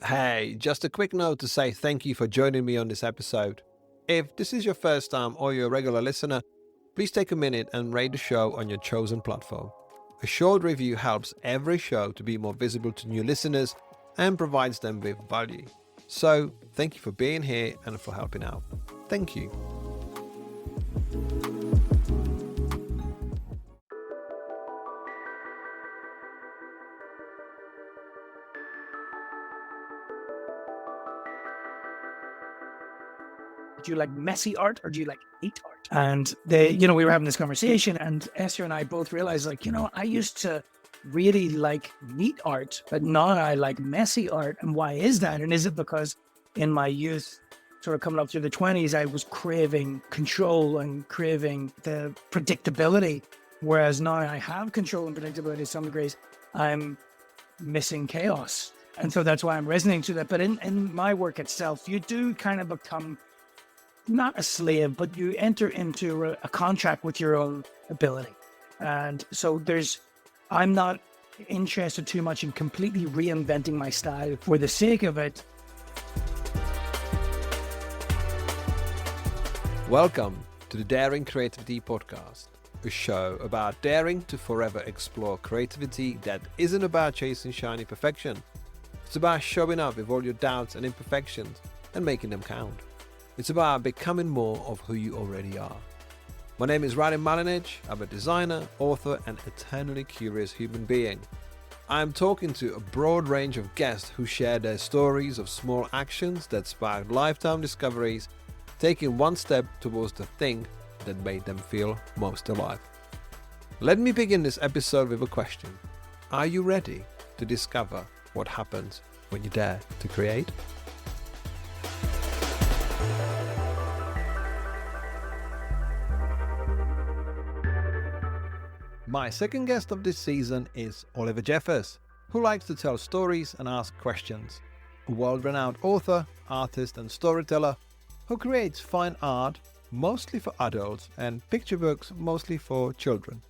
Hey, just a quick note to say thank you for joining me on this episode. If this is your first time or you're a regular listener, please take a minute and rate the show on your chosen platform. A short review helps every show to be more visible to new listeners and provides them with value. So, thank you for being here and for helping out. Thank you. Do you like messy art or do you like neat art? And we were having this conversation, and Esther and I both realized, I used to really like neat art, but now I like messy art. And why is that? And is it because in my youth, sort of coming up through the 20s, I was craving control and craving the predictability, whereas now I have control and predictability to some degrees. I'm missing chaos. And so that's why I'm resonating to that. But in my work itself, you do kind of become not a slave, but you enter into a contract with your own ability. And so I'm not interested too much in completely reinventing my style for the sake of it. Welcome to the Daring Creativity Podcast, a show about daring to forever explore creativity that isn't about chasing shiny perfection. It's about showing up with all your doubts and imperfections and making them count. It's about becoming more of who you already are. My name is Radim Malinic. I'm a designer, author, and eternally curious human being. I'm talking to a broad range of guests who share their stories of small actions that sparked lifetime discoveries, taking one step towards the thing that made them feel most alive. Let me begin this episode with a question. Are you ready to discover what happens when you dare to create? My second guest of this season is Oliver Jeffers, who likes to tell stories and ask questions. A world-renowned author, artist and storyteller who creates fine art mostly for adults and picture books mostly for children.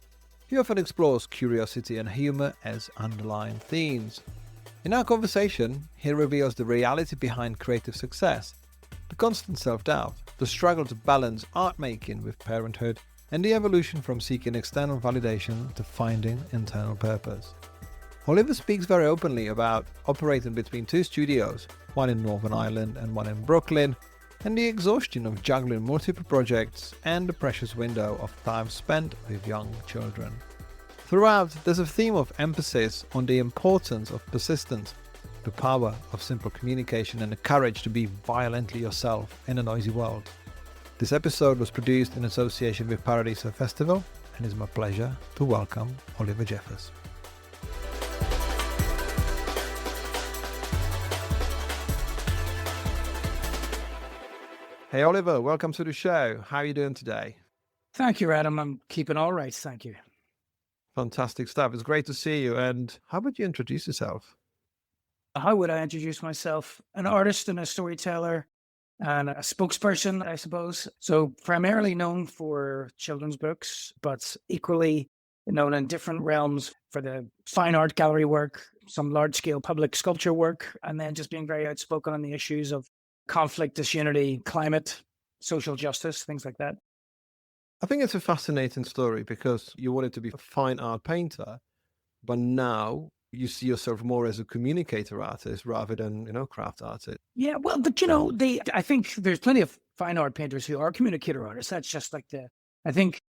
He often explores curiosity and humor as underlying themes. In our conversation, he reveals the reality behind creative success, the constant self-doubt, the struggle to balance art making with parenthood, and the evolution from seeking external validation to finding internal purpose. Oliver speaks very openly about operating between two studios, one in Northern Ireland and one in Brooklyn, and the exhaustion of juggling multiple projects and the precious window of time spent with young children. Throughout, there's a theme of emphasis on the importance of persistence, the power of simple communication, and the courage to be violently yourself in a noisy world. This episode was produced in association with Paradiso Festival, and it's my pleasure to welcome Oliver Jeffers. Hey Oliver, welcome to the show. How are you doing today? Thank you, Adam. I'm keeping all right. Thank you. Fantastic stuff. It's great to see you. And how would you introduce yourself? How would I introduce myself? An artist and a storyteller and a spokesperson, I suppose. So primarily known for children's books, but equally known in different realms for the fine art gallery work, some large-scale public sculpture work, and then just being very outspoken on the issues of conflict, disunity, climate, social justice, things like that. I think it's a fascinating story because you wanted to be a fine art painter, but now you see yourself more as a communicator artist rather than, craft artist. Yeah, well, but I think there's plenty of fine art painters who are communicator artists. That's just like I think,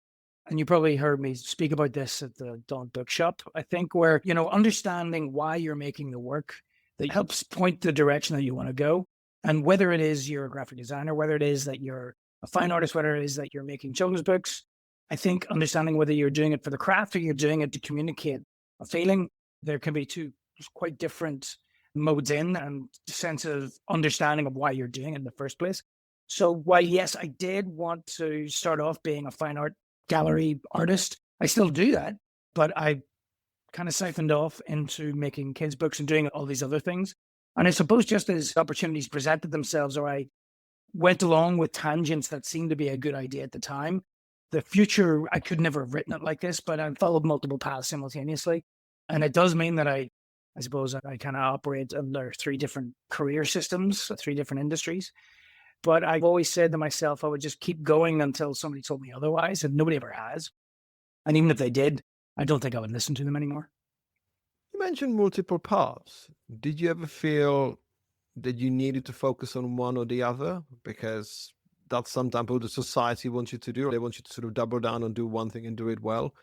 and you probably heard me speak about this at the Dawn Bookshop, I think, where, understanding why you're making the work that helps point the direction that you want to go. And whether it is you're a graphic designer, whether it is that you're a fine artist, whether it is that you're making children's books, I think understanding whether you're doing it for the craft or you're doing it to communicate a feeling, there can be two quite different modes in and sense of understanding of why you're doing it in the first place. So while, yes, I did want to start off being a fine art gallery artist, I still do that, but I kind of siphoned off into making kids' books and doing all these other things. And I suppose just as opportunities presented themselves, or I went along with tangents that seemed to be a good idea at the time, the future, I could never have written it like this, but I followed multiple paths simultaneously. And it does mean that I I suppose I kind of operate under three different career systems, three different industries. But I've always said to myself, I would just keep going until somebody told me otherwise, and nobody ever has. And even if they did, I don't think I would listen to them anymore. You mentioned multiple paths. Did you ever feel that you needed to focus on one or the other? Because that's sometimes what the society wants you to do. They want you to sort of double down and do one thing and do it well.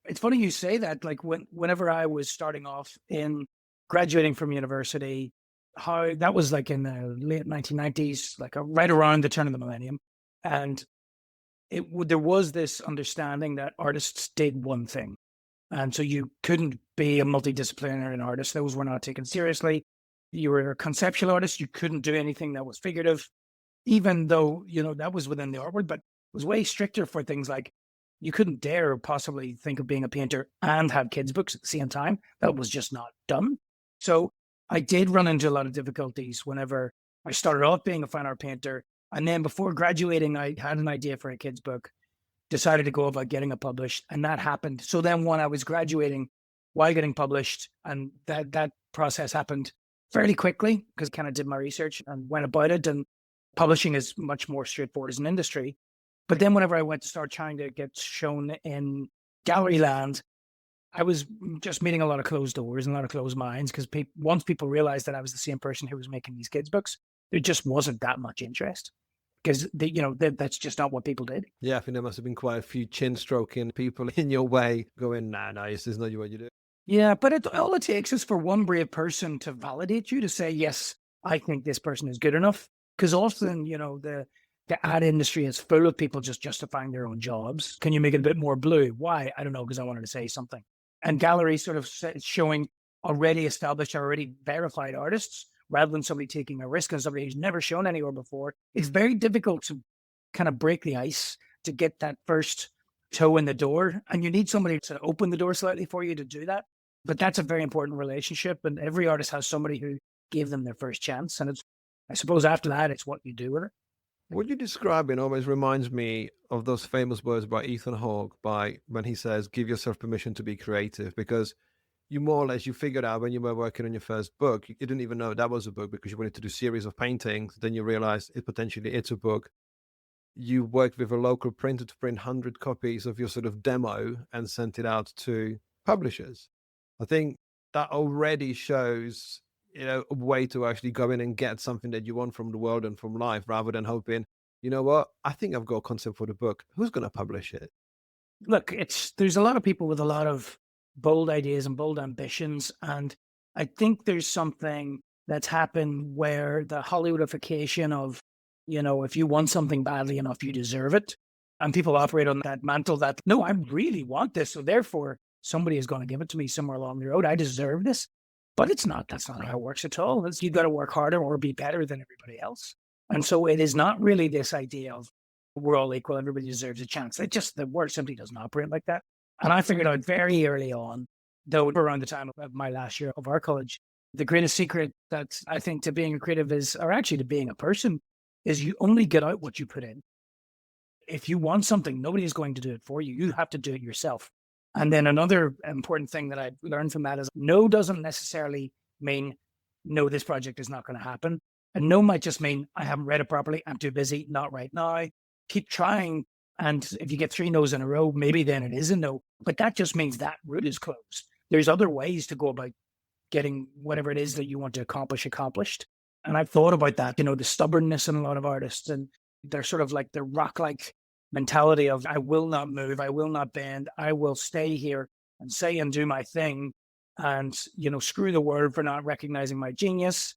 It's funny you say that. Like whenever I was starting off in graduating from university, how that was like in the late 1990s, like right around the turn of the millennium. And there was this understanding that artists did one thing. And so you couldn't be a multidisciplinary artist. Those were not taken seriously. You were a conceptual artist. You couldn't do anything that was figurative, even though, that was within the art world, but it was way stricter for things like you couldn't dare possibly think of being a painter and have kids' books at the same time. That was just not done. So I did run into a lot of difficulties whenever I started off being a fine art painter. And then before graduating, I had an idea for a kid's book, decided to go about getting it published, and that happened. So then when I was graduating, while getting published, and that process happened fairly quickly because I kind of did my research and went about it, and publishing is much more straightforward as an industry. But then whenever I went to start trying to get shown in gallery land, I was just meeting a lot of closed doors and a lot of closed minds because once people realized that I was the same person who was making these kids' books, there just wasn't that much interest because that's just not what people did. Yeah, I think there must have been quite a few chin stroking people in your way going, nah, this is not what you do. Yeah, but all it takes is for one brave person to validate you, to say, yes, I think this person is good enough. Because often, the ad industry is full of people just justifying their own jobs. Can you make it a bit more blue? Why? I don't know, because I wanted to say something. And galleries sort of showing already established, already verified artists, rather than somebody taking a risk on somebody who's never shown anywhere before. It's very difficult to kind of break the ice to get that first toe in the door. And you need somebody to open the door slightly for you to do that. But that's a very important relationship. And every artist has somebody who gave them their first chance. And I suppose after that, it's what you do with it. What you're describing always reminds me of those famous words by Ethan Hawke when he says, give yourself permission to be creative, because you more or less, you figured out when you were working on your first book, you didn't even know that was a book because you wanted to do a series of paintings. Then you realize it's a book. You worked with a local printer to print 100 copies of your sort of demo and sent it out to publishers. I think that already shows a way to actually go in and get something that you want from the world and from life, rather than hoping, I think I've got a concept for the book. Who's going to publish it? Look, there's a lot of people with a lot of bold ideas and bold ambitions. And I think there's something that's happened where the Hollywoodification of, if you want something badly enough, you deserve it. And people operate on that mantle that, no, I really want this. So therefore, somebody is going to give it to me somewhere along the road. I deserve this. But that's not how it works at all. You've got to work harder or be better than everybody else. And so it is not really this idea of we're all equal, everybody deserves a chance. The world simply doesn't operate like that. And I figured out very early on, though around the time of my last year of art college, the greatest secret that I think to being a creative or actually to being a person, is you only get out what you put in. If you want something, nobody is going to do it for you. You have to do it yourself. And then another important thing that I learned from that is no doesn't necessarily mean, no, this project is not going to happen. And no might just mean, I haven't read it properly. I'm too busy. Not right now. Keep trying. And if you get 3 no's in a row, maybe then it is a no. But that just means that route is closed. There's other ways to go about getting whatever it is that you want to accomplish accomplished. And I've thought about that, the stubbornness in a lot of artists, and they're sort of like the rock-like mentality of, I will not move, I will not bend, I will stay here and say and do my thing, and, screw the world for not recognizing my genius.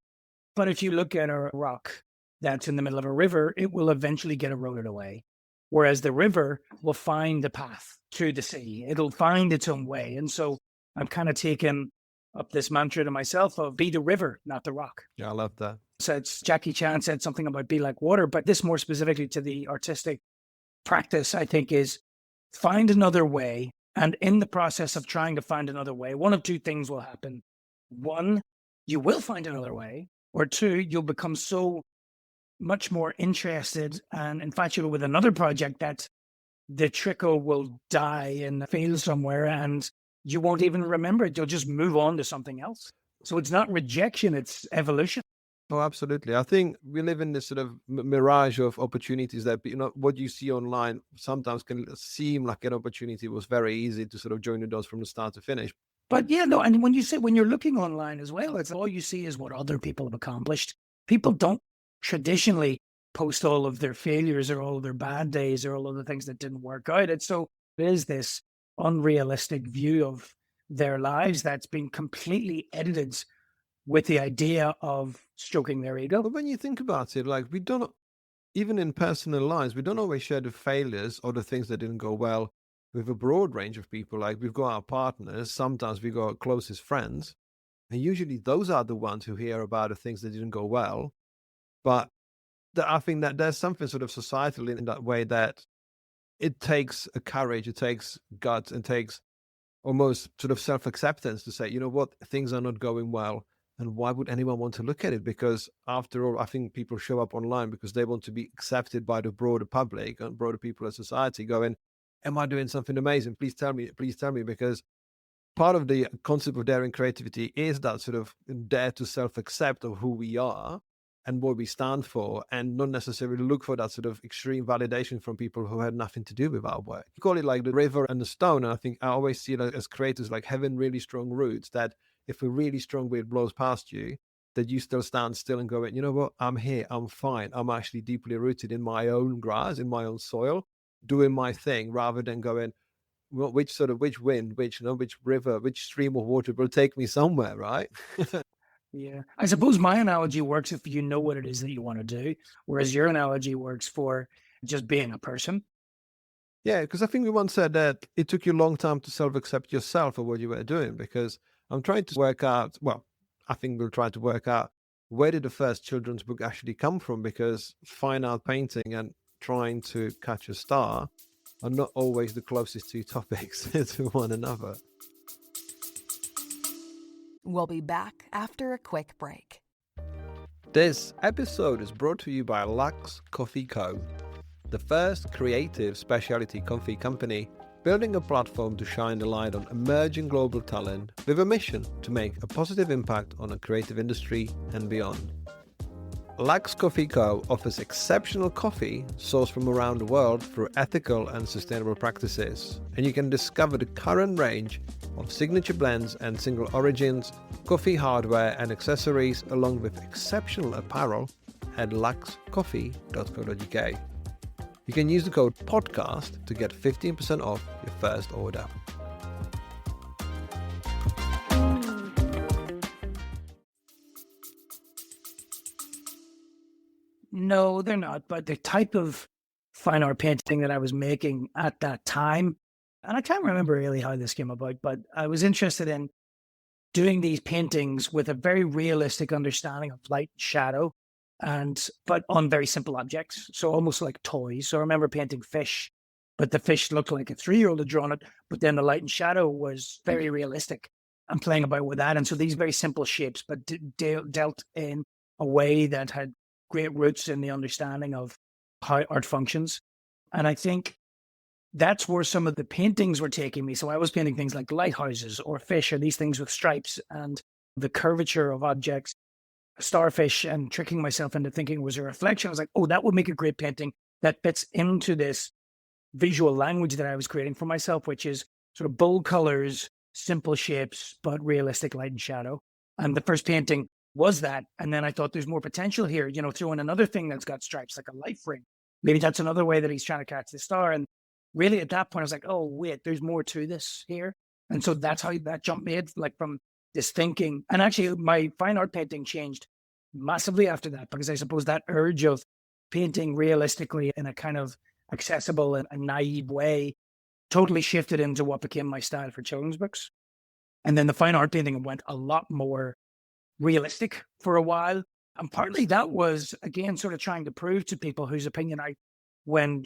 But if you look at a rock that's in the middle of a river, it will eventually get eroded away. Whereas the river will find the path to the sea. It'll find its own way. And so I'm kind of taking up this mantra to myself of be the river, not the rock. Yeah, I love that. So Jackie Chan said something about be like water, but this more specifically to the artistic practice, I think, is find another way. And in the process of trying to find another way, one of two things will happen. One, you will find another way, or two, you'll become so much more interested and infatuated with another project that the trickle will die in the field somewhere and you won't even remember it. You'll just move on to something else. So it's not rejection, it's evolution. Oh, absolutely. I think we live in this sort of mirage of opportunities that, what you see online sometimes can seem like an opportunity. It was very easy to sort of join the dots from the start to finish. But yeah, no, and when you're looking online as well, it's all you see is what other people have accomplished. People don't traditionally post all of their failures or all of their bad days or all of the things that didn't work out. It is this unrealistic view of their lives that's been completely edited with the idea of stroking their ego. But when you think about it, like, we don't, even in personal lives, we don't always share the failures or the things that didn't go well with a broad range of people. Like, we've got our partners, sometimes we got our closest friends, and usually those are the ones who hear about the things that didn't go well. But I think that there's something sort of societal in that way, that it takes a courage, it takes guts, and takes almost sort of self-acceptance to say, you know what, things are not going well. And why would anyone want to look at it? Because after all, I think people show up online because they want to be accepted by the broader public and broader people of society, going, am I doing something amazing? Please tell me, because part of the concept of daring creativity is that sort of dare to self-accept of who we are and what we stand for, and not necessarily look for that sort of extreme validation from people who had nothing to do with our work. You call it like the river and the stone. And I think I always see it as creators, like having really strong roots, that if a really strong wind blows past you, that you still stand still and go, you know what, I'm here, I'm fine. I'm actually deeply rooted in my own grass, in my own soil, doing my thing, rather than going, well, which wind, which river, which stream of water will take me somewhere, right? Yeah. I suppose my analogy works if you know what it is that you want to do, whereas your analogy works for just being a person. Yeah, because I think we once said that it took you a long time to self-accept yourself for what you were doing, because I'm trying to work out, well, I think we'll try to work out, where did the first children's book actually come from? Because fine art painting and trying to catch a star are not always the closest two topics to one another. We'll be back after a quick break. This episode is brought to you by Lux Coffee Co., the first creative specialty coffee company building a platform to shine the light on emerging global talent with a mission to make a positive impact on the creative industry and beyond. Lux Coffee Co. offers exceptional coffee sourced from around the world through ethical and sustainable practices, and you can discover the current range of signature blends and single origins, coffee hardware and accessories, along with exceptional apparel at luxcoffee.co.uk. You can use the code PODCAST to get 15% off your first order. No, they're not. But the type of fine art painting that I was making at that time, and I can't remember really how this came about, but I was interested in doing these paintings with a very realistic understanding of light and shadow, but on very simple objects. So almost like toys. So I remember painting fish, but the fish looked like a 3-year-old had drawn it, but then the light and shadow was very realistic. I'm playing about with that. And so these very simple shapes, but dealt in a way that had great roots in the understanding of how art functions. And I think that's where some of the paintings were taking me. So I was painting things like lighthouses or fish or these things with stripes and the curvature of objects, starfish, and tricking myself into thinking it was a reflection. I was like, oh, that would make a great painting that fits into this visual language that I was creating for myself, which is sort of bold colors, simple shapes, but realistic light and shadow. And the first painting was that. And then I thought there's more potential here, throw in another thing that's got stripes, like a life ring. Maybe that's another way that he's trying to catch the star. And really at that point, I was like, oh, wait, there's more to this here. And so that's how that jump made, like from this thinking. And actually, my fine art painting changed massively after that, because I suppose that urge of painting realistically in a kind of accessible and naive way totally shifted into what became my style for children's books. And then the fine art painting went a lot more realistic for a while. And partly that was, again, sort of trying to prove to people whose opinion I, when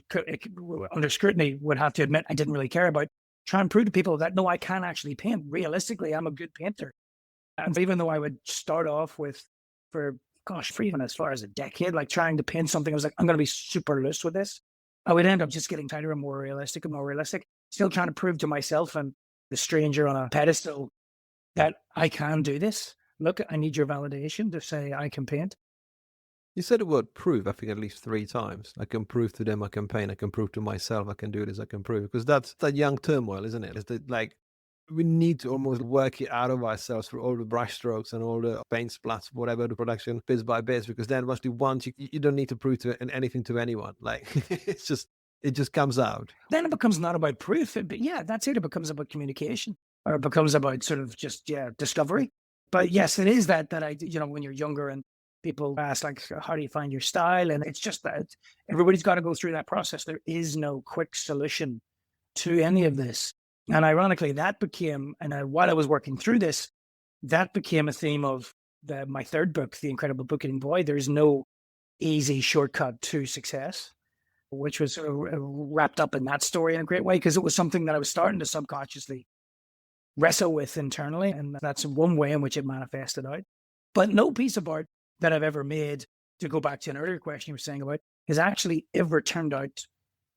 under scrutiny, would have to admit I didn't really care about, try and prove to people that, no, I can actually paint. Realistically, I'm a good painter. And even though I would start off for even as far as a decade, like trying to paint something, I was like, I'm going to be super loose with this. I would end up just getting tighter and more realistic, still trying to prove to myself and the stranger on a pedestal that I can do this. look, I need your validation to say I can paint. You said the word prove, I think, at least 3 times. I can prove to them I can paint. I can prove to myself I can do this. I can prove. Because that's that young turmoil, isn't it? It's that, like, we need to almost work it out of ourselves through all the brush strokes and all the paint splats, whatever the production, bits by bits. Because then once you don't need to prove anything to anyone. Like, it just comes out. Then it becomes not about proof. That's it. It becomes about communication, or it becomes about sort of just, discovery. But yes, it is that I, when you're younger and people ask, like, how do you find your style? And it's just that everybody's got to go through that process. There is no quick solution to any of this. And ironically, that became, while I was working through this, that became a theme of my third book, The Incredible Book-Eating Boy. There's no easy shortcut to success, which was sort of wrapped up in that story in a great way, because it was something that I was starting to subconsciously wrestle with internally. And that's one way in which it manifested out. But no piece of art that I've ever made, to go back to an earlier question you were saying about, has actually ever turned out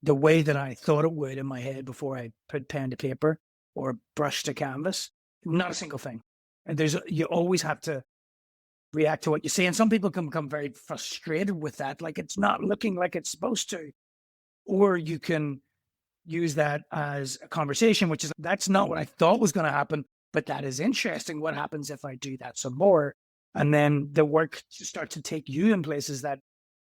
the way that I thought it would in my head before I put pen to paper or brush to canvas. Not a single thing. And you always have to react to what you see. And some people can become very frustrated with that, like it's not looking like it's supposed to. Or you can use that as a conversation, which is, that's not what I thought was going to happen, but that is interesting. What happens if I do that some more? And then the work starts to take you in places that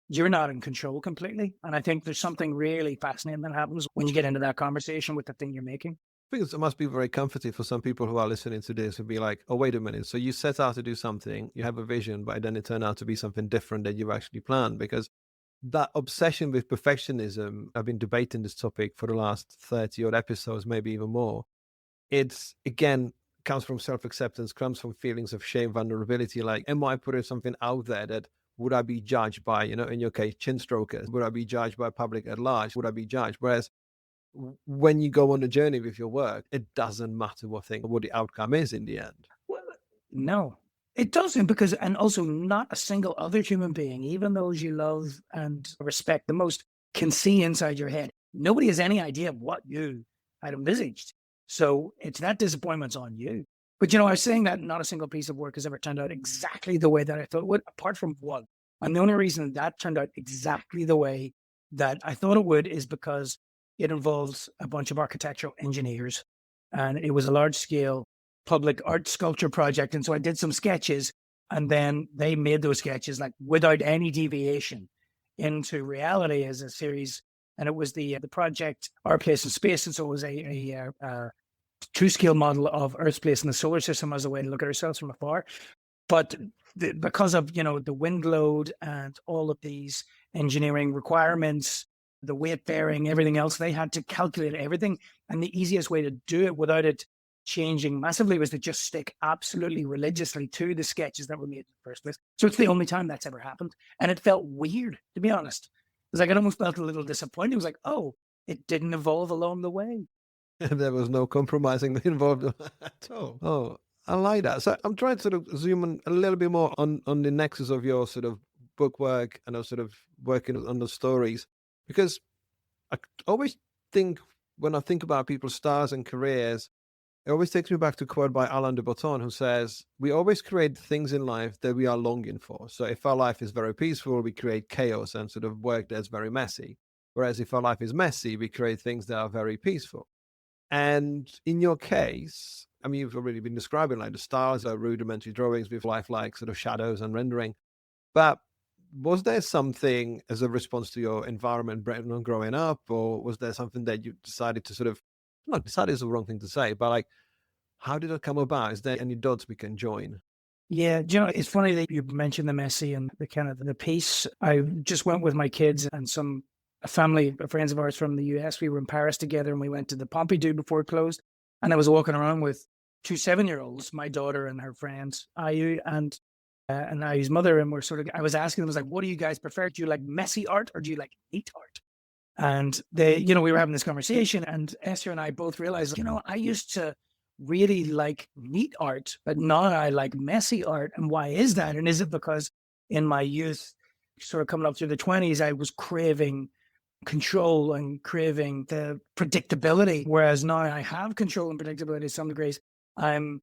you're not in control completely. And I think there's something really fascinating that happens when you get into that conversation with the thing you're making. I think it must be very comforting for some people who are listening to this and be like, oh, wait a minute. So you set out to do something, you have a vision, but then it turned out to be something different than you actually planned. Because that obsession with perfectionism, I've been debating this topic for the last 30 odd episodes, maybe even more. It's, again, comes from self-acceptance, comes from feelings of shame, vulnerability. Like, am I putting something out there that would I be judged by, in your case, chin strokers? Would I be judged by public at large? Would I be judged? Whereas when you go on a journey with your work, it doesn't matter what the outcome is in the end. Well, no, it doesn't, because, and also not a single other human being, even those you love and respect the most, can see inside your head. Nobody has any idea of what you had envisaged. So it's that disappointment's on you. But, I was saying that not a single piece of work has ever turned out exactly the way that I thought it would, apart from one. And the only reason that turned out exactly the way that I thought it would is because it involves a bunch of architectural engineers. And it was a large scale public art sculpture project. And so I did some sketches, and then they made those sketches like without any deviation into reality as a series. And it was the project Our Place in Space. And so it was a 2-scale model of Earth's place in the solar system as a way to look at ourselves from afar. But because of, the wind load and all of these engineering requirements, the weight bearing, everything else, they had to calculate everything. And the easiest way to do it without it changing massively was to just stick absolutely religiously to the sketches that were made in the first place. So it's the only time that's ever happened. And it felt weird, to be honest. It was like, I almost felt a little disappointed. It was like, oh, it didn't evolve along the way. There was no compromising involved at all. Oh, I like that. So I'm trying to sort of zoom in a little bit more on the nexus of your sort of book work and sort of working on the stories, because I always think, when I think about people's stars and careers, it always takes me back to a quote by Alain de Botton, who says, we always create things in life that we are longing for. So if our life is very peaceful, we create chaos and sort of work that's very messy. Whereas if our life is messy, we create things that are very peaceful. And in your case, I mean, you've already been describing like the stars are rudimentary drawings with lifelike sort of shadows and rendering. But was there something as a response to your environment growing up, or was there something that you decided to sort of, not decided is the wrong thing to say, but like, how did it come about? Is there any dots we can join? Yeah, it's funny that you mentioned the messy and the kind of the peace. I just went with my kids and some friends of ours from the US. We were in Paris together, and we went to the Pompidou before it closed. And I was walking around with 2 7-year-olds, my daughter and her friends, Ayu and Ayu's mother. And I was asking them, I was like, what do you guys prefer? Do you like messy art or do you like neat art? And they, we were having this conversation, and Esther and I both realized, I used to really like neat art, but now I like messy art. And why is that? And is it because in my youth, sort of coming up through the 20s, I was craving control and craving the predictability, whereas now I have control and predictability to some degrees. I'm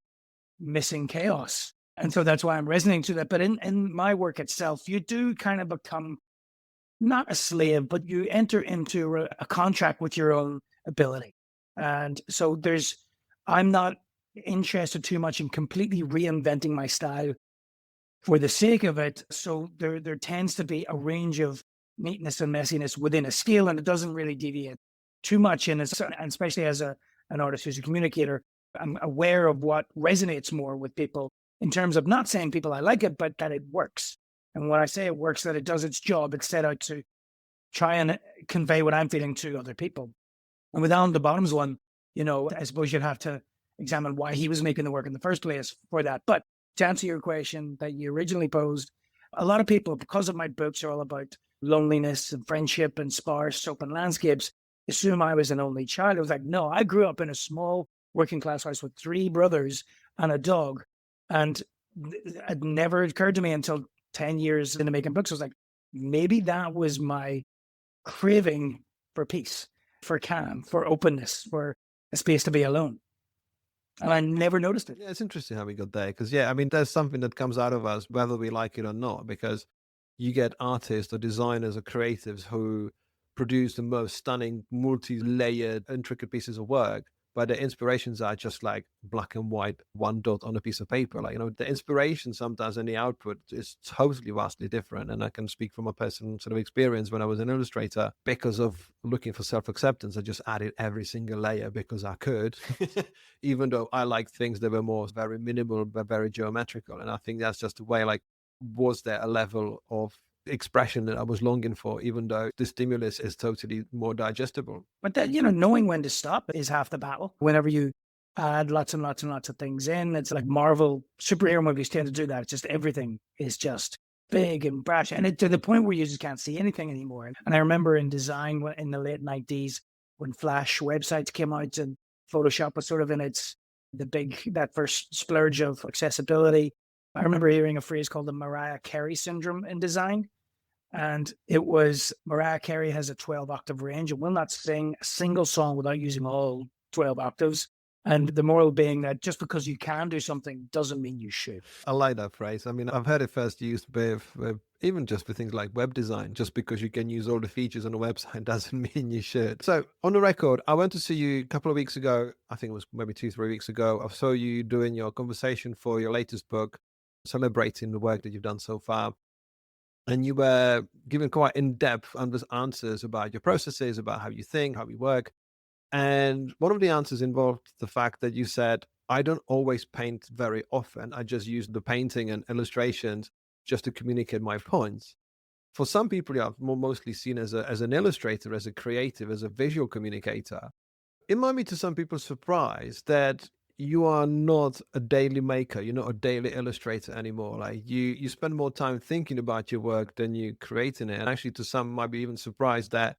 missing chaos. And so that's why I'm resonating to that. But in my work itself, you do kind of become not a slave, but you enter into a contract with your own ability. And so I'm not interested too much in completely reinventing my style for the sake of it. So there tends to be a range of neatness and messiness within a scale, and it doesn't really deviate too much. And especially as an artist who's a communicator, I'm aware of what resonates more with people in terms of not saying people I like it, but that it works. And when I say it works, that it does its job, it's set out to try and convey what I'm feeling to other people. And with Alan the Bottoms one, I suppose you'd have to examine why he was making the work in the first place for that. But to answer your question that you originally posed, a lot of people, because of my books are all about loneliness and friendship and sparse open landscapes, assume I was an only child. I was like, no, I grew up in a small working class house with 3 brothers and a dog. And it never occurred to me until 10 years into making books. I was like, maybe that was my craving for peace, for calm, for openness, for a space to be alone. And I never noticed it. Yeah, it's interesting how we got there because, there's something that comes out of us, whether we like it or not, because you get artists or designers or creatives who produce the most stunning, multi-layered, intricate pieces of work, but the inspirations are just like black and white, one dot on a piece of paper. Like, the inspiration sometimes and the output is totally vastly different. And I can speak from a personal sort of experience when I was an illustrator, because of looking for self-acceptance, I just added every single layer because I could, even though I like things that were more very minimal, but very geometrical. And I think that's just the way, like, was there a level of expression that I was longing for, even though the stimulus is totally more digestible. But that, knowing when to stop is half the battle. Whenever you add lots and lots and lots of things in, it's like Marvel superhero movies tend to do that. It's just everything is just big and brash, and to the point where you just can't see anything anymore. And I remember in design in the late 90s when Flash websites came out and Photoshop was sort of in that first splurge of accessibility. I remember hearing a phrase called the Mariah Carey syndrome in design. And it was Mariah Carey has a 12-octave range and will not sing a single song without using all 12 octaves. And the moral being that just because you can do something doesn't mean you should. I like that phrase. I mean, I've heard it first used with even just with things like web design. Just because you can use all the features on a website doesn't mean you should. So on the record, I went to see you a couple of weeks ago. I think it was maybe 2-3 weeks ago. I saw you doing your conversation for your latest book, celebrating the work that you've done so far. And you were giving quite in-depth answers about your processes, about how you think, how you work. And one of the answers involved the fact that you said, I don't always paint very often. I just use the painting and illustrations just to communicate my points. For some people, you're mostly seen as an illustrator, as a creative, as a visual communicator. It might be to some people surprised that you are not a daily maker. You're not a daily illustrator anymore. Like you spend more time thinking about your work than you creating it. And actually, to some might be even surprised that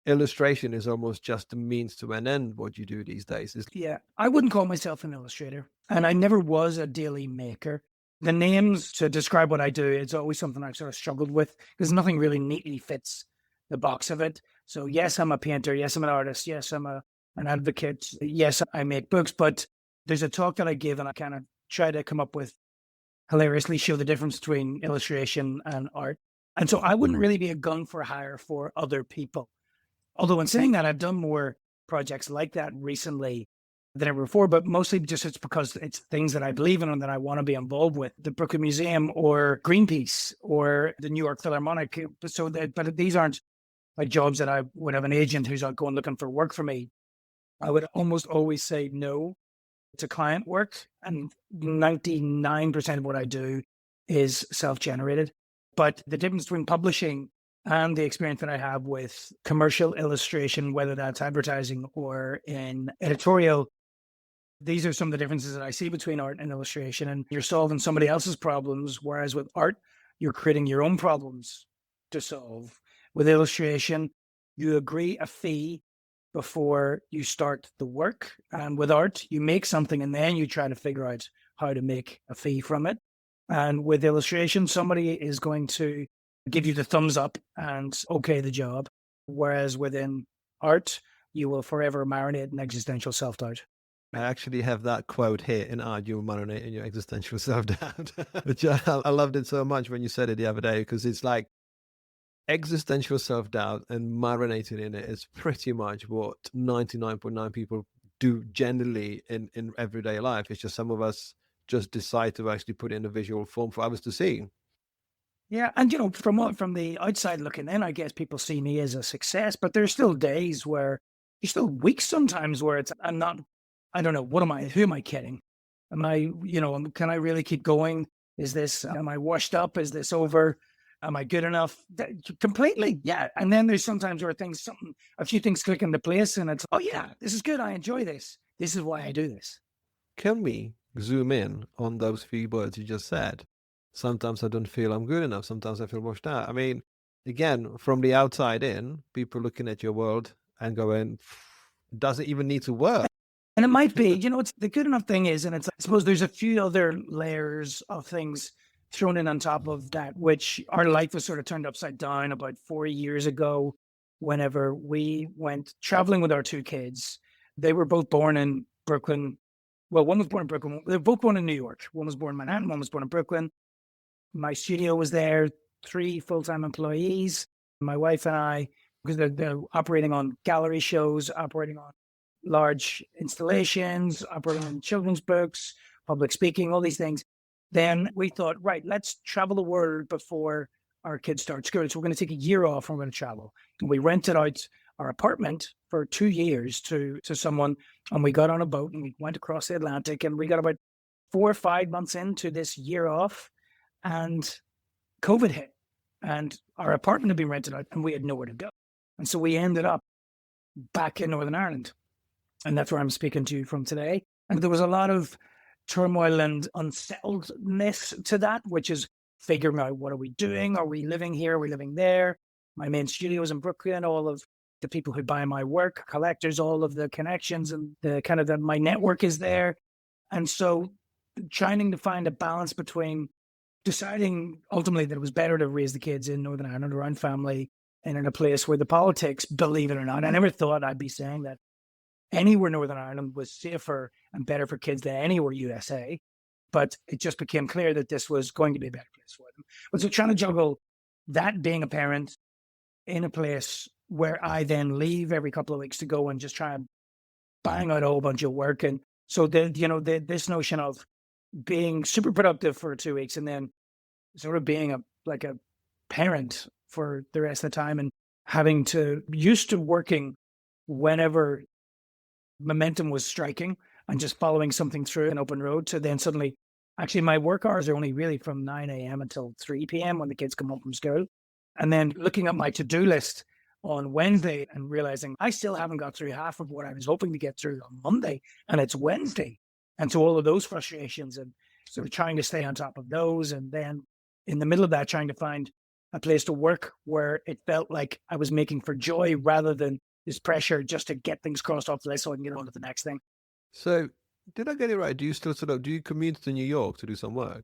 illustration is almost just a means to an end. What you do these days is. Yeah, I wouldn't call myself an illustrator, and I never was a daily maker. The names to describe what I do, it's always something I've sort of struggled with because nothing really neatly fits the box of it. So yes, I'm a painter. Yes, I'm an artist. Yes, I'm an advocate. Yes, I make books, but there's a talk that I give and I kind of try to come up with, hilariously show the difference between illustration and art. And so I wouldn't really be a gun for hire for other people. Although in saying that, I've done more projects like that recently than ever before, but mostly just it's because it's things that I believe in and that I want to be involved with. The Brooklyn Museum or Greenpeace or the New York Philharmonic. But these aren't like jobs that I would have an agent who's out going looking for work for me. I would almost always say no to client work, and 99% of what I do is self-generated. But the difference between publishing and the experience that I have with commercial illustration, whether that's advertising or in editorial, these are some of the differences that I see between art and illustration. And you're solving somebody else's problems, whereas with art, you're creating your own problems to solve. With illustration, you agree a fee before you start the work. And with art, you make something and then you try to figure out how to make a fee from it. And with illustration, somebody is going to give you the thumbs up and okay the job. Whereas within art, you will forever marinate in existential self-doubt. I actually have that quote here in Art, You Marinate in Your Existential Self-Doubt, which I loved it so much when you said it the other day, because it's like existential self-doubt and marinating in it is pretty much what 99.9 people do generally in everyday life. It's just some of us just decide to actually put it in a visual form for others to see. Yeah, and from the outside looking in, I guess people see me as a success, but there's still days where there's still weeks sometimes where I'm not. I don't know. What am I? Who am I kidding? Am I? Can I really keep going? Is this? Am I washed up? Is this over? Am I good enough? Completely, yeah. And then there's sometimes where a few things click into place, and it's, oh yeah, this is good. I enjoy this. This is why I do this. Can we zoom in on those few words you just said? Sometimes I don't feel I'm good enough. Sometimes I feel washed out. I mean, again, from the outside in, people looking at your world and going, does it even need to work? And it might be, it's the good enough thing is, and I suppose there's a few other layers of things thrown in on top of that, which our life was sort of turned upside down about 4 years ago, whenever we went traveling with our two kids. They were both born in Brooklyn. Well, one was born in Brooklyn. They were both born in New York. One was born in Manhattan. One was born in Brooklyn. My studio was there, 3 full-time employees, my wife and I, because they're operating on gallery shows, operating on large installations, operating on children's books, public speaking, all these things. Then we thought, right, let's travel the world before our kids start school. So we're going to take a year off and we're going to travel. And we rented out our apartment for 2 years to someone, and we got on a boat and we went across the Atlantic, and we got about 4 or 5 months into this year off, and COVID hit, and our apartment had been rented out and we had nowhere to go. And so we ended up back in Northern Ireland. And that's where I'm speaking to you from today. And there was a lot of turmoil and unsettledness to that, which is figuring out, what are we doing? Are we living here? Are we living there? My main studio is in Brooklyn. All of the people who buy my work, collectors, all of the connections and my network is there. And so trying to find a balance between deciding ultimately that it was better to raise the kids in Northern Ireland around family and in a place where the politics, believe it or not, I never thought I'd be saying that anywhere Northern Ireland was safer and better for kids than anywhere USA. But it just became clear that this was going to be a better place for them. But so trying to juggle that, being a parent in a place where I then leave every couple of weeks to go and just try and bang out a whole bunch of work. And so this notion of being super productive for 2 weeks and then sort of being a parent for the rest of the time, and having to used to working whenever momentum was striking and just following something through an open road, to then suddenly, actually my work hours are only really from 9 a.m. until 3 p.m. when the kids come home from school. And then looking at my to-do list on Wednesday and realizing I still haven't got through half of what I was hoping to get through on Monday, and it's Wednesday. And so all of those frustrations and sort of trying to stay on top of those. And then in the middle of that, trying to find a place to work where it felt like I was making for joy rather than this pressure just to get things crossed off the list so I can get on to the next thing. So did I get it right? Do you still do you commute to New York to do some work?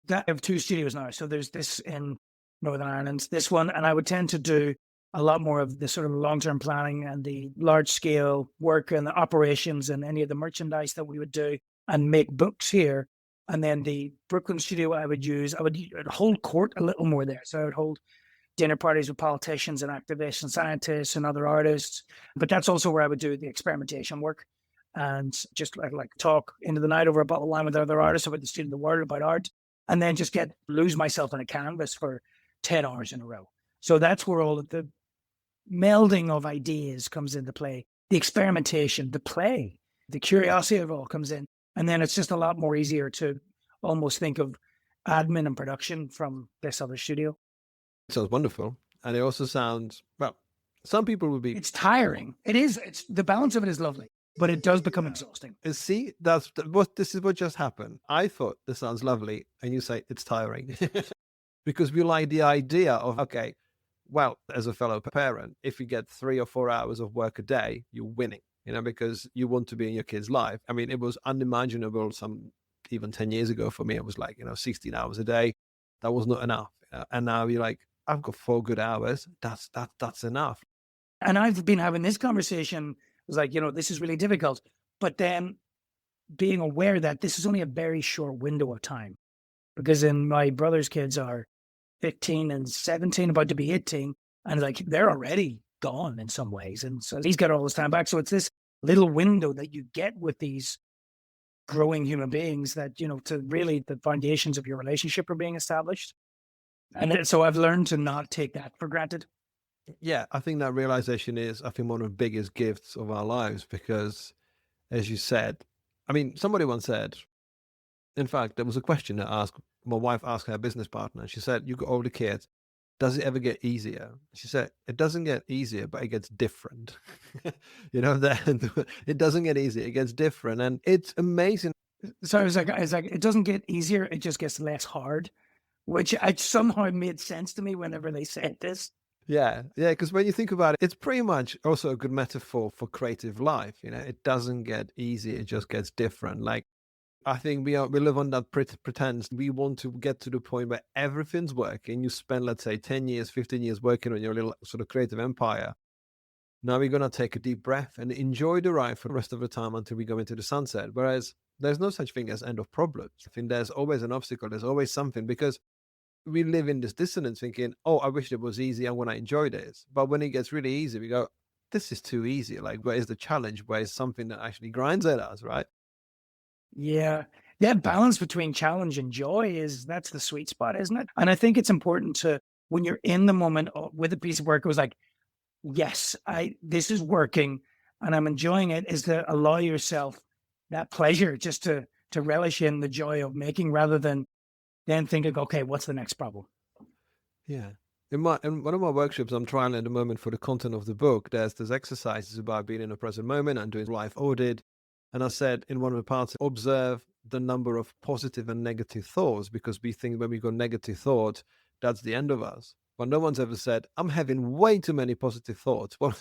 I have 2 studios now. So there's this in Northern Ireland, this one, and I would tend to do a lot more of the sort of long-term planning and the large-scale work and the operations and any of the merchandise that we would do and make books here. And then the Brooklyn studio I would hold court a little more there. So I would hold dinner parties with politicians and activists and scientists and other artists. But that's also where I would do the experimentation work and just like talk into the night over a bottle of wine with other artists about the state of the world, about art, and then just lose myself on a canvas for 10 hours in a row. So that's where all of the melding of ideas comes into play, the experimentation, the play, the curiosity of it all comes in. And then it's just a lot more easier to almost think of admin and production from this other studio. It sounds wonderful. And it also sounds, well, some people would be... It's tiring. It is. The balance of it is lovely, but it does become exhausting. See, this is what just happened. I thought this sounds lovely, and you say it's tiring. Because we like the idea of, okay, well, as a fellow parent, if you get 3 or 4 hours of work a day, you're winning, because you want to be in your kid's life. I mean, it was unimaginable even 10 years ago for me. It was like, 16 hours a day. That was not enough. And now you're like, I've got 4 good hours. That's enough. And I've been having this conversation. It was like, this is really difficult. but then being aware that this is only a very short window of time. Because then my brother's kids are 15 and 17, about to be 18, and like they're already gone in some ways. And so he's got all his time back. So it's this little window that you get with these growing human beings that, to really the foundations of your relationship are being established. And so I've learned to not take that for granted. Yeah, I think that realization is, I think, one of the biggest gifts of our lives because, as you said, I mean, somebody once said, in fact, there was a question that my wife asked her business partner. She said, "You got older kids. Does it ever get easier?" She said, "It doesn't get easier, but it gets different." That it doesn't get easier, it gets different. And it's amazing. So I was like, it doesn't get easier, it just gets less hard, which I somehow made sense to me whenever they said this. Yeah, because when you think about it, it's pretty much also a good metaphor for creative life. It doesn't get easy, it just gets different. Like, I think we live on that pretense. We want to get to the point where everything's working. You spend, let's say, 10 years, 15 years working on your little sort of creative empire. Now we're going to take a deep breath and enjoy the ride for the rest of the time until we go into the sunset. Whereas there's no such thing as end of problems. I think there's always an obstacle. There's always something, because we live in this dissonance thinking, oh, I wish it was easy. I want to enjoy this. But when it gets really easy, we go, this is too easy. Like, where is the challenge? Where is something that actually grinds at us, right? Yeah. That balance between challenge and joy that's the sweet spot, isn't it? And I think it's important to, when you're in the moment with a piece of work, it was like, yes, this is working and I'm enjoying it, is to allow yourself that pleasure just to relish in the joy of making rather than then thinking, okay, what's the next problem? Yeah. In one of my workshops I'm trying at the moment for the content of the book, there's exercises about being in the present moment and doing life audit. And I said in one of the parts, observe the number of positive and negative thoughts, because we think when we got negative thought, that's the end of us. But no one's ever said, I'm having way too many positive thoughts. Well,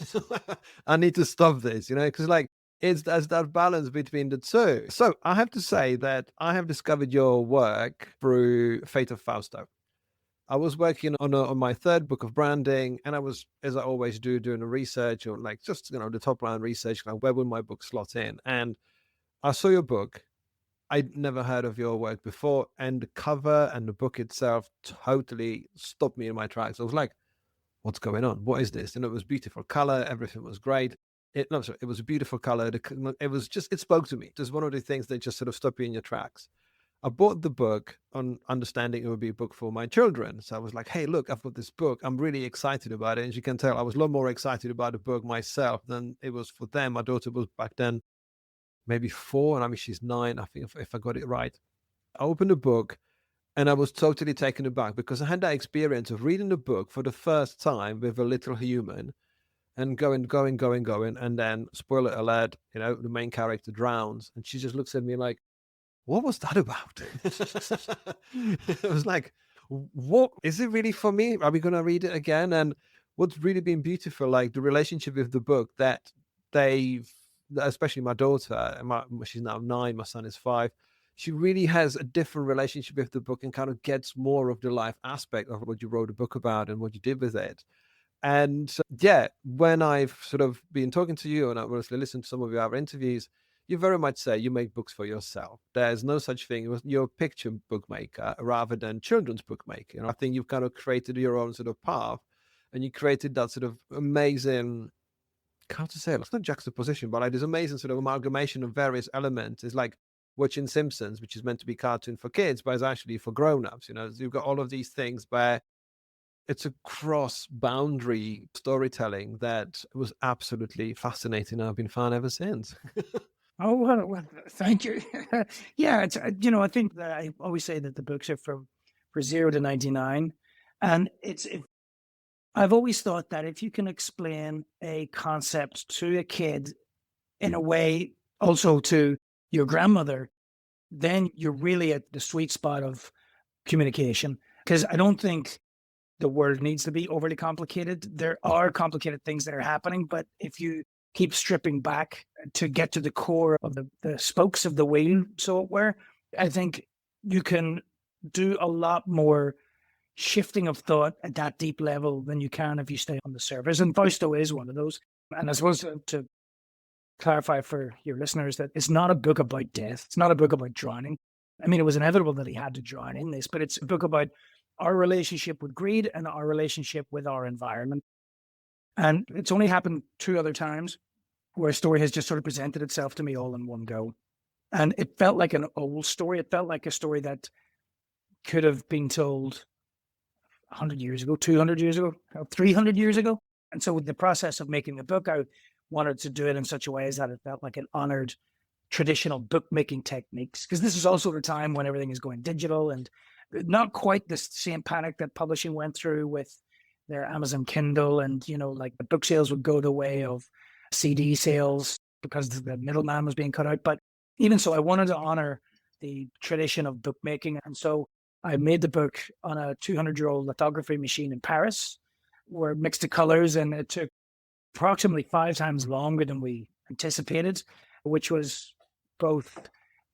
I need to stop this, because there's that balance between the two. So I have to say that I have discovered your work through Fate of Fausto. I was working on my third book of branding, and I was, as I always do, doing the research, or like just the top line research, like where would my book slot in? And I saw your book. I'd never heard of your work before, and the cover and the book itself totally stopped me in my tracks. I was like, "What's going on? What is this?" And it was beautiful color. Everything was great. It was a beautiful color. It spoke to me. It was one of the things that just sort of stopped you in your tracks. I bought the book on understanding it would be a book for my children. So I was like, hey, look, I've got this book. I'm really excited about it. And as you can tell, I was a lot more excited about the book myself than it was for them. My daughter was back then maybe 4, and I mean, she's 9, I think, if I got it right. I opened the book and I was totally taken aback, because I had that experience of reading the book for the first time with a little human and going. And then, spoiler alert, the main character drowns. And she just looks at me like, what was that about? It was like, what is it really for me? Are we going to read it again? And what's really been beautiful, like the relationship with the book, that especially my daughter, she's now 9, my son is 5. She really has a different relationship with the book and kind of gets more of the life aspect of what you wrote a book about and what you did with it. And when I've sort of been talking to you and I've obviously listened to some of your other interviews, you very much say you make books for yourself. There's no such thing. You're a picture bookmaker rather than children's bookmaker. I think you've kind of created your own sort of path, and you created that sort of amazing, how to say it, it's not juxtaposition, but like this amazing sort of amalgamation of various elements. It's like watching Simpsons, which is meant to be cartoon for kids, but it's actually for grown-ups. You've got all of these things where it's a cross-boundary storytelling that was absolutely fascinating. I've been a fan ever since. Oh, well, thank you. Yeah, it's I think that I always say that the books are for 0 to 99, and I've always thought that if you can explain a concept to a kid in a way, also to your grandmother, then you're really at the sweet spot of communication. Because I don't think the world needs to be overly complicated. There are complicated things that are happening, but if you keep stripping back to get to the core of the spokes of the wheel, so it were, I think you can do a lot more shifting of thought at that deep level than you can if you stay on the surface. And Fausto is one of those. And I suppose to clarify for your listeners that it's not a book about death. It's not a book about drowning. I mean, it was inevitable that he had to drown in this, but it's a book about our relationship with greed and our relationship with our environment. And it's only happened 2 other times where a story has just sort of presented itself to me all in one go. And it felt like an old story. It felt like a story that could have been told 100 years ago, 200 years ago, 300 years ago. And so with the process of making the book, I wanted to do it in such a way as that it felt like it honored traditional bookmaking techniques, because this is also the time when everything is going digital and not quite the same panic that publishing went through with their Amazon Kindle. And, like the book sales would go the way of CD sales because the middleman was being cut out. But even so, I wanted to honor the tradition of bookmaking. And so I made the book on a 200-year-old lithography machine in Paris, where it mixed the colors, and it took approximately 5 times longer than we anticipated, which was both,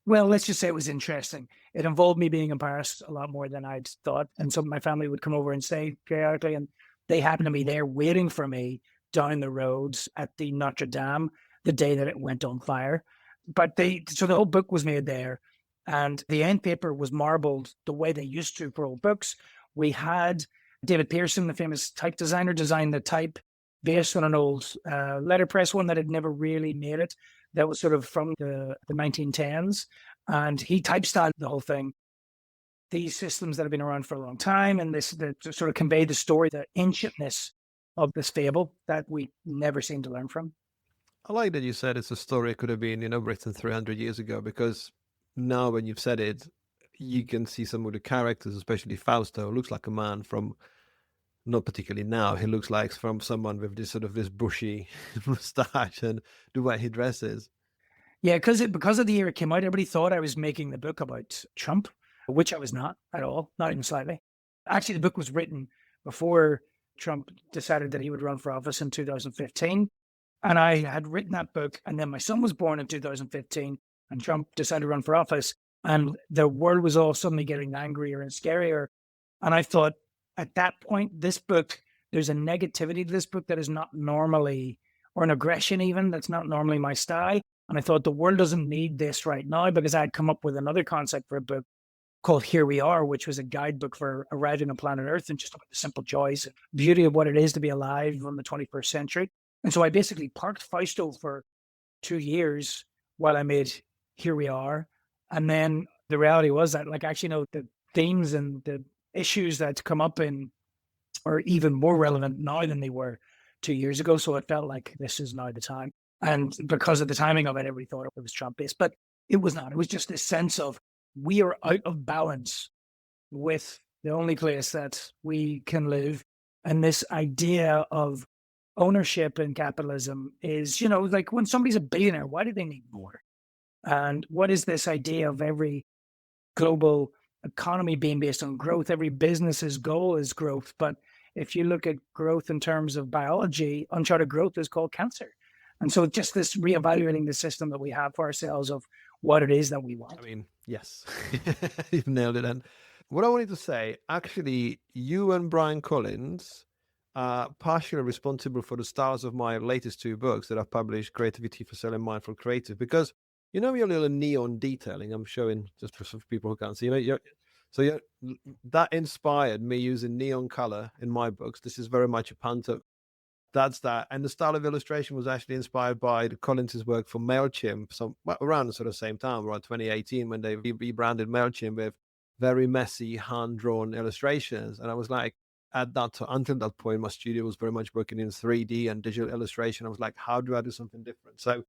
well, let's just say it was interesting. It involved me being in Paris a lot more than I'd thought. And so my family would come over and stay periodically, and they happened to be there waiting for me down the roads at the Notre Dame the day that it went on fire. But so the whole book was made there, and the end paper was marbled the way they used to for old books. We had David Pearson, the famous type designer, design the type based on an old letterpress one that had never really made it. That was sort of from the 1910s. And he type-styled the whole thing. These systems that have been around for a long time, and this to sort of convey the story, the ancientness of this fable that we never seem to learn from. I like that you said it's a story that could have been, written 300 years ago, because now when you've said it, you can see some of the characters, especially Fausto, looks like a man from, not particularly now, he looks like from someone with this sort of this bushy mustache and the way he dresses. Yeah, because of the year it came out, everybody thought I was making the book about Trump, which I was not at all, not even slightly. Actually, the book was written before Trump decided that he would run for office in 2015. And I had written that book, and then my son was born in 2015, and Trump decided to run for office, and the world was all suddenly getting angrier and scarier. And I thought, at that point, this book, there's a negativity to this book that is not normally, or an aggression even, that's not normally my style. And I thought the world doesn't need this right now, because I had come up with another concept for a book called Here We Are, which was a guidebook for arriving on planet Earth and just about the simple joys and beauty of what it is to be alive in the 21st century. And so I basically parked Fausto for 2 years while I made Here We Are. And then the reality was that, the themes and the issues that come up in are even more relevant now than they were 2 years ago. So it felt like this is now the time. And because of the timing of it, everybody thought it was Trump-based, but it was not. It was just this sense of we are out of balance with the only place that we can live. And this idea of ownership in capitalism is, like when somebody's a billionaire, why do they need more? And what is this idea of every global economy being based on growth? Every business's goal is growth. But if you look at growth in terms of biology, uncharted growth is called cancer. And so just this reevaluating the system that we have for ourselves of what it is that we want. I mean, yes, you've nailed it. And what I wanted to say, actually, you and Brian Collins are partially responsible for the stars of my latest 2 books that I've published, Creativity for Selling Mindful Creative, because your little neon detailing I'm showing, just for people who can't see it. That inspired me using neon color in my books. This is very much a punter. That's that. And the style of illustration was actually inspired by the Collins's work for MailChimp, around the sort of same time, around 2018, when they rebranded MailChimp with very messy, hand-drawn illustrations. And I was like, until that point, my studio was very much working in 3D and digital illustration. I was like, how do I do something different? So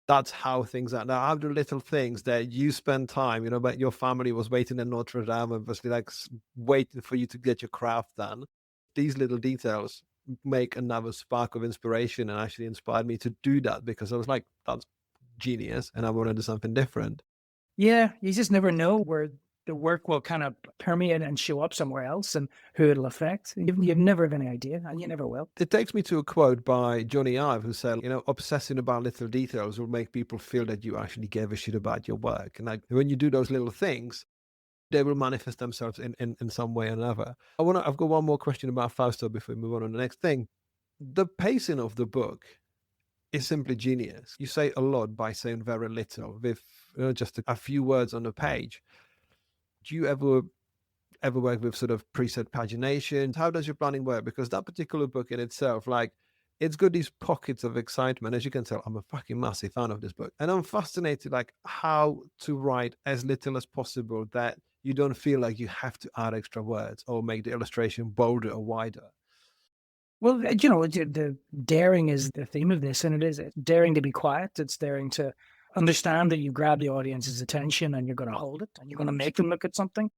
that's how things are. Now, how do little things that you spend time, but your family was waiting in Notre Dame and was like waiting for you to get your craft done. These little details make another spark of inspiration and actually inspired me to do that, because I was like, that's genius, and I want to do something different. Yeah, you just never know where the work will kind of permeate and show up somewhere else and who it'll affect. You've never have any idea, and you never will. It takes me to a quote by Johnny Ive, who said, obsessing about little details will make people feel that you actually gave a shit about your work. And like when you do those little things, they will manifest themselves in some way or another. I've got one more question about Fausto before we move on to the next thing. The pacing of the book is simply genius. You say a lot by saying very little with just a few words on the page. Do you ever work with sort of preset pagination? How does your planning work? Because that particular book in itself, like, it's got these pockets of excitement. As you can tell, I'm a fucking massive fan of this book. And I'm fascinated, like, how to write as little as possible that you don't feel like you have to add extra words or make the illustration bolder or wider. Well, the daring is the theme of this, and it's daring to be quiet. It's daring to understand that you grab the audience's attention and you're going to hold it and you're going to make them look at something.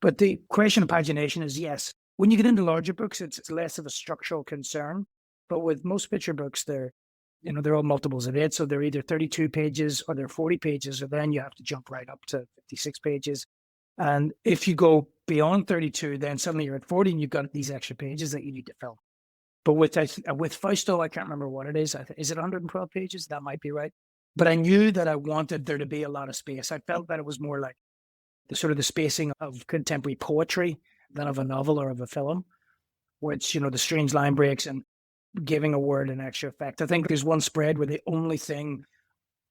But the question of pagination is, yes, when you get into larger books, it's less of a structural concern. But with most picture books, they're all multiples of 8. So they're either 32 pages or they're 40 pages, or then you have to jump right up to 56 pages. And if you go beyond 32, then suddenly you're at 40 and you've got these extra pages that you need to fill. But with Fausto, I can't remember what it is. Is it 112 pages? That might be right. But I knew that I wanted there to be a lot of space. I felt that it was more like the spacing of contemporary poetry than of a novel or of a film, which, the strange line breaks and giving a word an extra effect. I think there's one spread where the only thing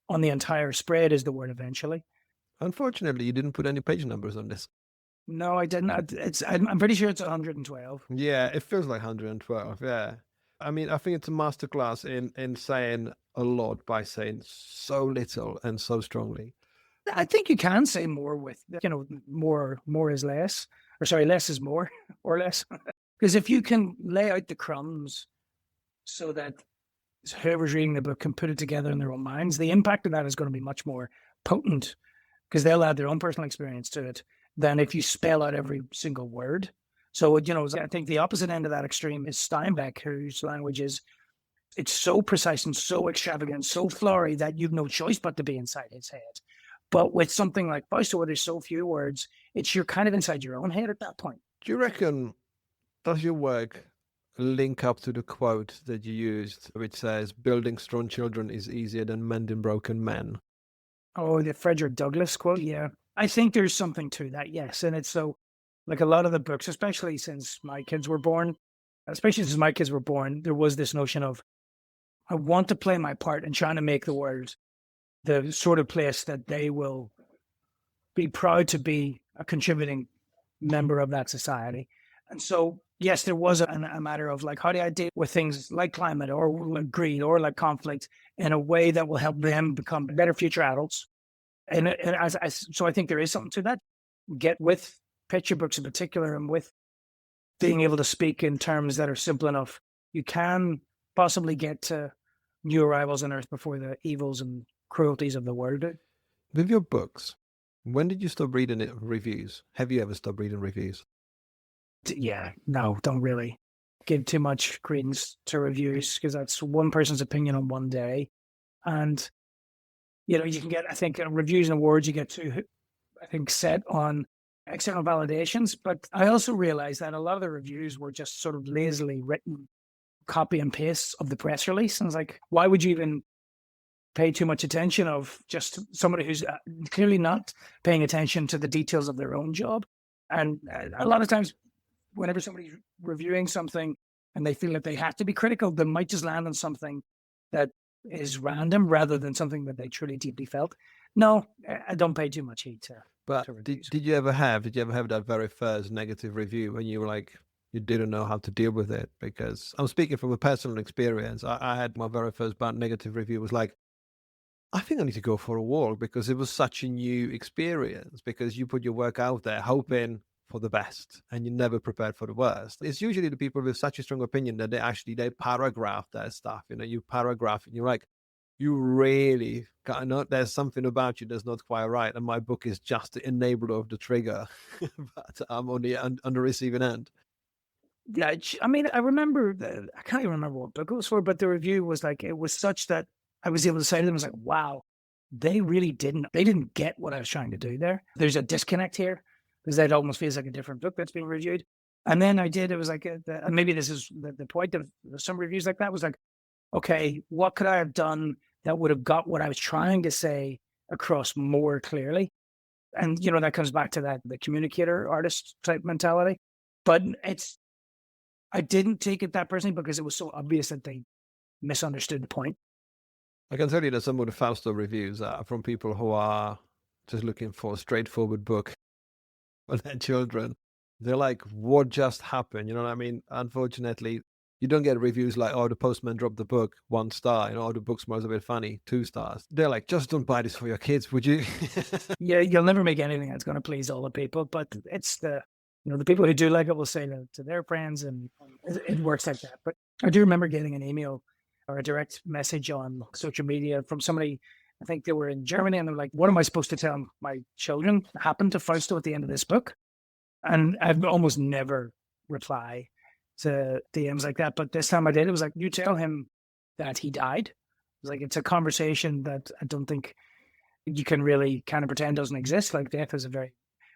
on the entire spread is the word eventually. Unfortunately, you didn't put any page numbers on this. No, I didn't. I'm pretty sure it's 112. Yeah, it feels like 112. Yeah. I mean, I think it's a masterclass in saying a lot by saying so little and so strongly. I think you can say more with, more is less, or sorry, less is more or less. Because if you can lay out the crumbs so that whoever's reading the book can put it together in their own minds, the impact of that is going to be much more potent because they'll add their own personal experience to it than if you spell out every single word. So, I think the opposite end of that extreme is Steinbeck, whose language is, it's so precise and so extravagant, so flowery that you've no choice but to be inside his head. But with something like Fausto, where there's so few words, you're kind of inside your own head at that point. Do you reckon, does your work link up to the quote that you used, which says, building strong children is easier than mending broken men? Oh, the Frederick Douglass quote? Yeah. I think there's something to that, yes. And it's so, like a lot of the books, especially since my kids were born, there was this notion of, I want to play my part in trying to make the world the sort of place that they will be proud to be a contributing member of that society. And so, yes, there was a matter of, like, how do I deal with things like climate or like greed or like conflict in a way that will help them become better future adults. So I think there is something to that. Get with picture books in particular, and with being able to speak in terms that are simple enough, you can possibly get to new arrivals on Earth before the evils and cruelties of the world do. With your books, when did you stop reading reviews? Have you ever stopped reading reviews? Yeah, no, don't really give too much credence to reviews, because that's one person's opinion on one day. And, you can get, I think, reviews and awards, you get to, I think, set on external validations. But I also realized that a lot of the reviews were just sort of lazily written copy and paste of the press release. And it's like, why would you even pay too much attention of just somebody who's clearly not paying attention to the details of their own job? And a lot of times, whenever somebody's reviewing something and they feel that they have to be critical, they might just land on something that is random rather than something that they truly deeply felt. No, I don't pay too much heed to. But did you ever have that very first negative review when you were like, you didn't know how to deal with it? Because I'm speaking from a personal experience. I had my very first bad negative review was like, I think I need to go for a walk, because it was such a new experience, because you put your work out there hoping for the best and you're never prepared for the worst. It's usually the people with such a strong opinion that they paragraph their stuff. You paragraph and you're like, you really there's something about you that's not quite right, and my book is just the enabler of the trigger. But I'm on the receiving end. Yeah, I mean, I remember I can't even remember what book it was for, but the review was like, it was such that I was able to say to them, I was like, wow, they didn't get what I was trying to do there. There's a disconnect here, because that almost feels like a different book that's being reviewed. And then it was like, and maybe this is the point of some reviews like that, was like, okay, what could I have done that would have got what I was trying to say across more clearly? And, that comes back to the communicator artist type mentality. But I didn't take it that personally, because it was so obvious that they misunderstood the point. I can tell you that some of the Fausto reviews are from people who are just looking for a straightforward book for their children. They're like, what just happened? You know what I mean? Unfortunately, you don't get reviews like, oh, the postman dropped the book, 1 star, oh, the book smells a bit funny, 2 stars. They're like, just don't buy this for your kids, would you? Yeah, you'll never make anything that's going to please all the people, but it's the people who do like it will say to their friends, and it works like that. But I do remember getting an email or a direct message on social media from somebody. I think they were in Germany, and they're like, "What am I supposed to tell my children happened to Fausto at the end of this book?" And I've almost never reply to DMs like that, but this time I did. It was like, "You tell him that he died." It was like, it's a conversation that I don't think you can really kind of pretend doesn't exist. Like, death is a very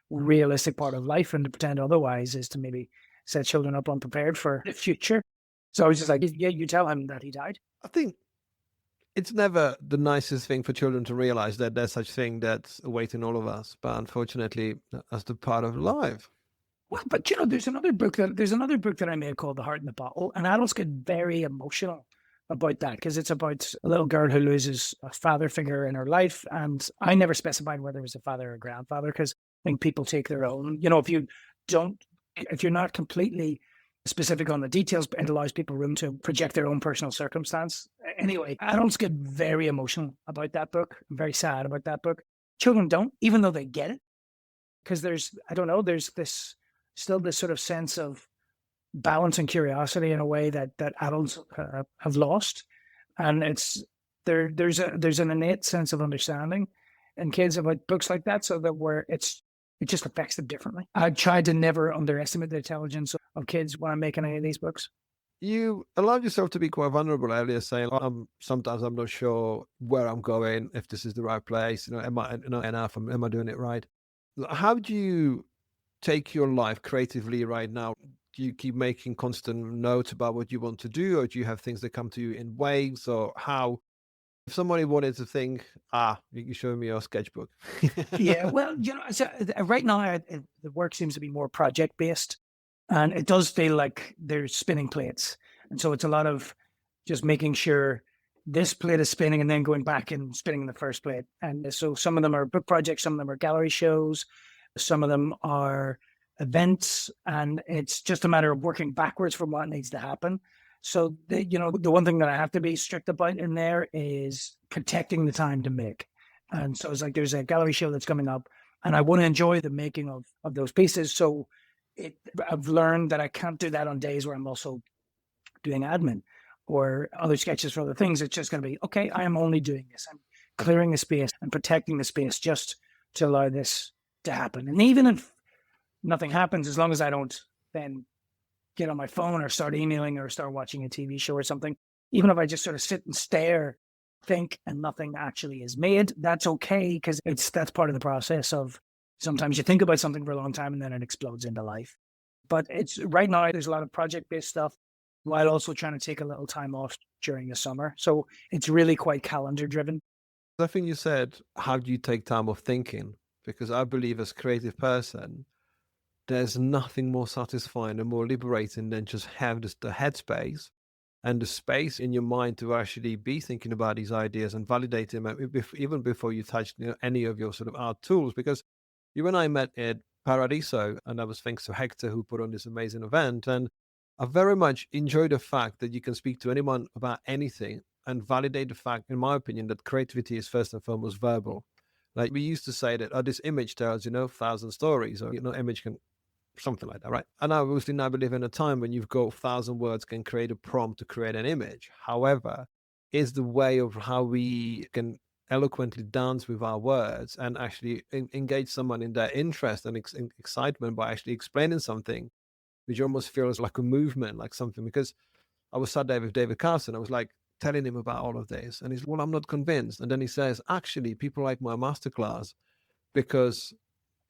realistic part of life, and to pretend otherwise is to maybe set children up unprepared for the future. So I was just like, yeah, you tell him that he died. I think it's never the nicest thing for children to realize that there's such thing that's awaiting all of us. But unfortunately, that's the part of life. Well, but there's another book that I made called The Heart in the Bottle, and adults get very emotional about that because it's about a little girl who loses a father figure in her life. And I never specified whether it was a father or a grandfather because I think people take their own. If you're not completely specific on the details, it allows people room to project their own personal circumstance. Anyway, adults get very emotional about that book, very sad about that book. Children don't, even though they get it, because there's still this sort of sense of balance and curiosity in a way that adults have lost, and there's an innate sense of understanding in kids about books like that, so that it just affects them differently. I tried to never underestimate the intelligence of kids when I'm making any of these books. You allowed yourself to be quite vulnerable earlier, saying, sometimes I'm not sure where I'm going, if this is the right place, am I enough, am I doing it right? How do you take your life creatively right now? Do you keep making constant notes about what you want to do, or do you have things that come to you in waves? Or how, if somebody wanted to think, you show me your sketchbook. Yeah, well, right now the work seems to be more project based, and it does feel like they're spinning plates, and so it's a lot of just making sure this plate is spinning and then going back and spinning the first plate. And so some of them are book projects, some of them are gallery shows, some of them are events, and it's just a matter of working backwards from what needs to happen. So the one thing that I have to be strict about in there is protecting the time to make. And so it's like there's a gallery show that's coming up, and I want to enjoy the making of those pieces. So I've learned that I can't do that on days where I'm also doing admin or other sketches for other things. It's just going to be, okay, I am only doing this. I'm clearing the space and protecting the space just to allow this to happen. And even if nothing happens, as long as I don't then get on my phone or start emailing or start watching a TV show or something, even if I just sort of sit and stare, think, and nothing actually is made, that's okay, because that's part of the process of sometimes you think about something for a long time and then it explodes into life. But it's right now there's a lot of project-based stuff while also trying to take a little time off during the summer. So it's really quite calendar driven. I think you said, how do you take time off thinking? Because I believe as a creative person, there's nothing more satisfying and more liberating than just have the headspace and the space in your mind to actually be thinking about these ideas and validate them even before you touch any of your sort of art tools. Because you and I met at Paradiso, and that was thanks to Hector, who put on this amazing event. And I very much enjoy the fact that you can speak to anyone about anything and validate the fact, in my opinion, that creativity is first and foremost verbal. Like we used to say that, this image tells, 1,000 stories, or, image can, something like that, right? And obviously now we live in a time when you've got 1,000 words can create a prompt to create an image. However, is the way of how we can eloquently dance with our words and actually engage someone in their interest and excitement by actually explaining something, which almost feels like a movement, like something. Because I was sat there with David Carson, I was like telling him about all of this, and he's, well, I'm not convinced. And then he says, actually, people like my masterclass because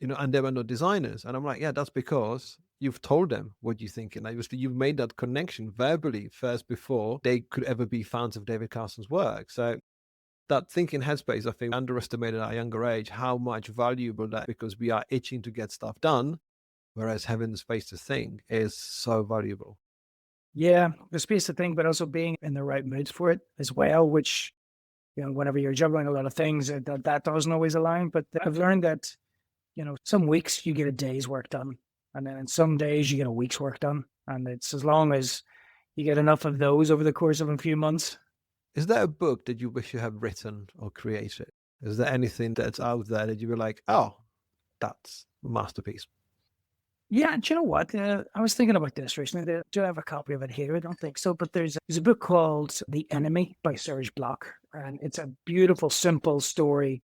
and they were not designers. And I'm like, yeah, that's because you've told them what you think. And obviously you've made that connection verbally first before they could ever be fans of David Carson's work. So that thinking headspace, I think, underestimated at a younger age how much valuable that, because we are itching to get stuff done, whereas having the space to think is so valuable. Yeah, the space to think, but also being in the right mood for it as well, which whenever you're juggling a lot of things, that doesn't always align. But I've learned that, some weeks you get a day's work done, and then in some days you get a week's work done. And it's as long as you get enough of those over the course of a few months. Is there a book that you wish you had written or created? Is there anything that's out there that you were like, oh, that's a masterpiece? Yeah, do you know what? I was thinking about this recently. Do I have a copy of it here? I don't think so. But there's a book called The Enemy by Serge Bloch. And it's a beautiful, simple story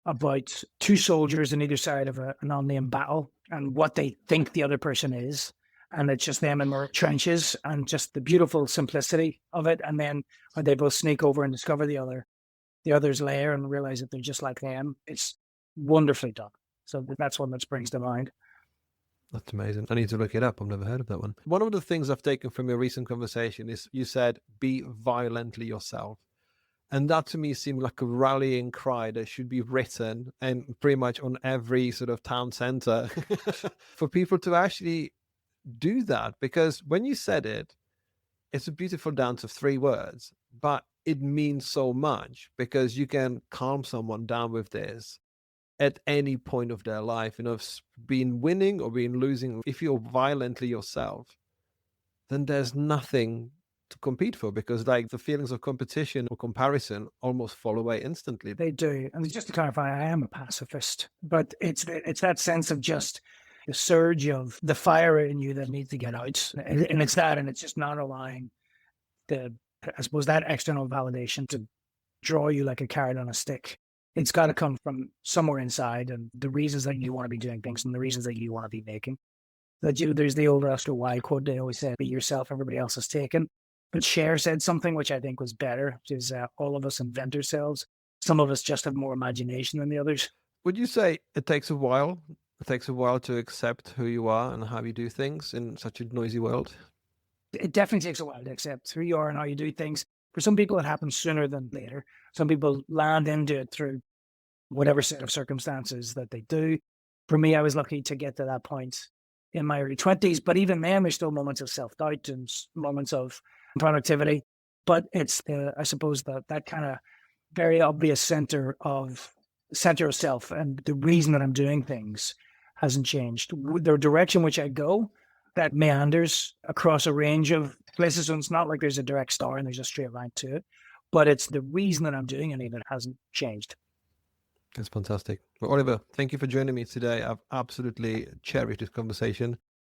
about two soldiers on either side of an unnamed battle and what they think the other person is. And it's just them in their trenches and just the beautiful simplicity of it. And then when they both sneak over and discover the other's lair and realize that they're just like them. It's wonderfully done. So that's one that springs to mind. That's amazing. I need to look it up. I've never heard of that one. One of the things I've taken from your recent conversation is you said, be violently yourself. And that to me seemed like a rallying cry that should be written and pretty much on every sort of town center for people to actually do that. Because when you said it, it's a beautiful dance of 3 words, but it means so much because you can calm someone down with this at any point of their life, being winning or being losing. If you're violently yourself, then there's nothing to compete for because like the feelings of competition or comparison almost fall away instantly. They do. And just to clarify, I am a pacifist, but it's that sense of just the surge of the fire in you that needs to get out. And it's that, and it's just not allowing I suppose that external validation to draw you like a carrot on a stick. It's got to come from somewhere inside and the reasons that you want to be doing things and the reasons that you want to be making. There's the old Oscar Wilde quote they always said, be yourself, everybody else is taken. But Cher said something which I think was better, which is all of us invent ourselves. Some of us just have more imagination than the others. Would you say it takes a while? It takes a while to accept who you are and how you do things in such a noisy world? It definitely takes a while to accept who you are and how you do things. For some people, it happens sooner than later. Some people land into it through whatever set of circumstances that they do. For me, I was lucky to get to that point in my early 20s, but even then, there's still moments of self-doubt and moments of productivity. But it's, I suppose, that kind of very obvious center of self and the reason that I'm doing things hasn't changed. The direction which I go, that meanders across a range of places. So it's not like there's a direct star and there's a straight line to it, but it's the reason that I'm doing it that hasn't changed. That's fantastic. Well, Oliver, thank you for joining me today. I've absolutely cherished this conversation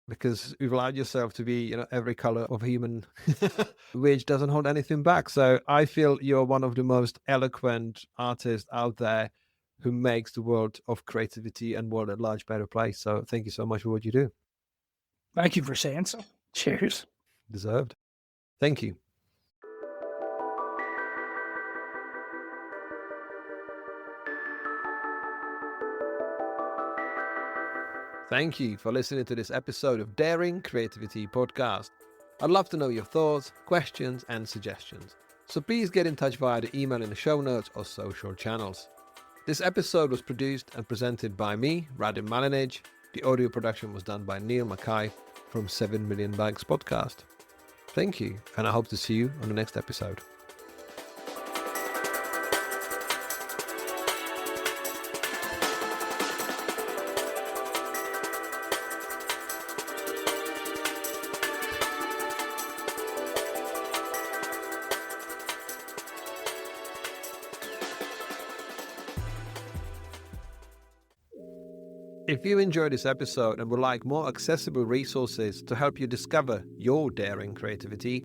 because you've allowed yourself to be, every color of human, which doesn't hold anything back. So I feel you're one of the most eloquent artists out there who makes the world of creativity and world at large better place. So thank you so much for what you do. Thank you for saying so. Cheers. Deserved. Thank you. Thank you for listening to this episode of Daring Creativity Podcast. I'd love to know your thoughts, questions, and suggestions. So please get in touch via the email in the show notes or social channels. This episode was produced and presented by me, Radim Malinic. The audio production was done by Neil Mackay from 7 Million Bags Podcast. Thank you, and I hope to see you on the next episode. If you enjoyed this episode and would like more accessible resources to help you discover your daring creativity,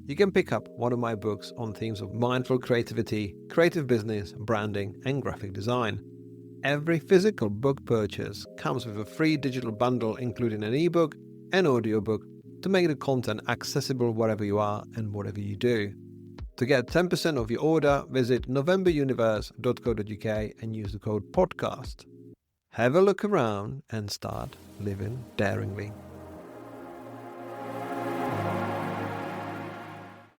you can pick up one of my books on themes of mindful creativity, creative business, branding, and graphic design. Every physical book purchase comes with a free digital bundle including an ebook and audiobook to make the content accessible wherever you are and whatever you do. To get 10% of your order, visit novemberuniverse.co.uk and use the code PODCAST. Have a look around and start living daringly.